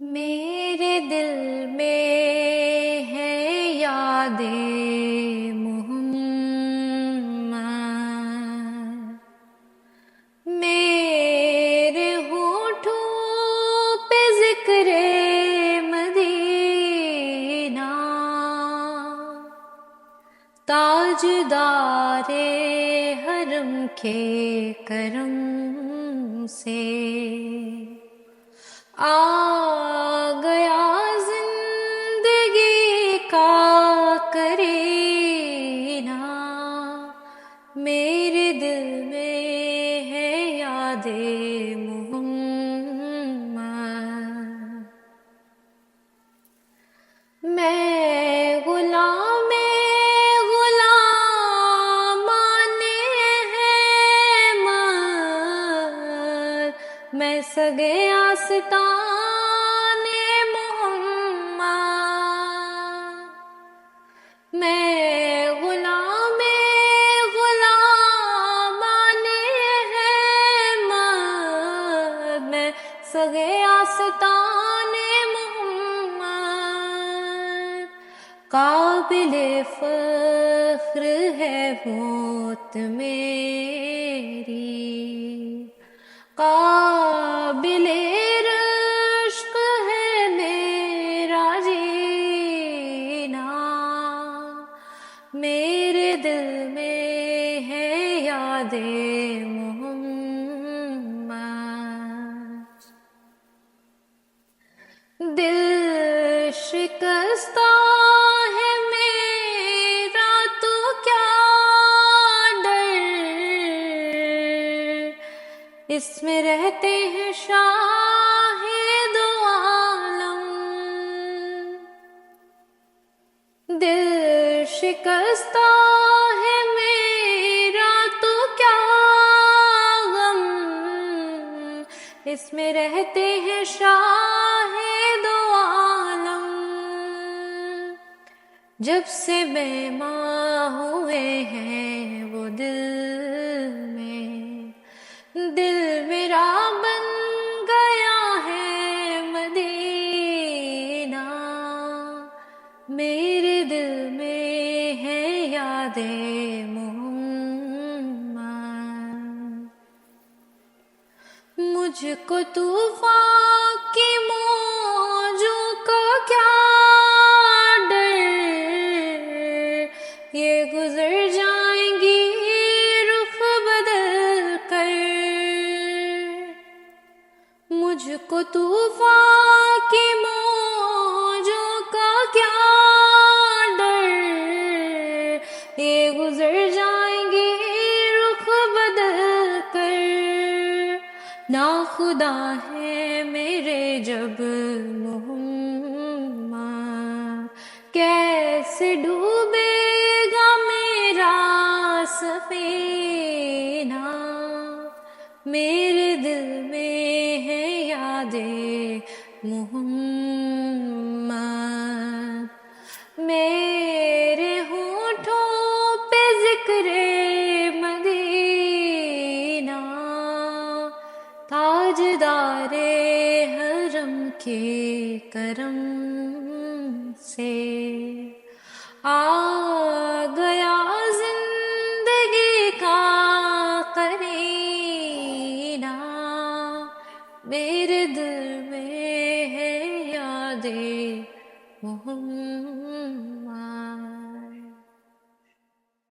میرے دل میں ہے یاد محمد، میرے ہونٹوں پہ ذکر مدینہ، تاجدار حرم کے کرم سے آ گیا زندگی کا کرینہ، میرے دل میں ہے یاد محمد۔ میں غلام غلامان احمد، میں سگے آستان محمد، میں غلام غلامان احمد، میں سگے آستان محمد، قابل فخر ہے موت میری، قابل رشک ہے میرا جینا، میرے دل میں ہے یاد محمد۔ دل شکستہ ہے میرا تو کیا ڈر، اس میں رہتے ہیں شاہ دو عالم، دل شکستہ ہے میرا تو کیا غم، اس میں رہتے ہیں شاہ دو عالم، جب سے مہماں ہوئے ہیں وہ دل میں، دل میرا بن گیا ہے مدینہ، میرے دل میں ہے یاد محمد۔ مجھ کو طوفان کی موجوں کا کیا ڈر، یہ گزر جائیں گی رخ بدل کر، مجھ کو طوفان کی موجوں کا کیا ڈر، یہ گزر جائیں گی رخ بدل کر، ناخدا ہے میرے جب محمد، کیسے ڈوبے گا میرا سفینہ، میرے دل میں ہے یاد محمد، میرے ہونٹوں پہ ذکر مدینہ، تاجدار حرم کے کرم سے آ گیا زندگی کا کرینہ، میرے دل میں ہے یاد محمد۔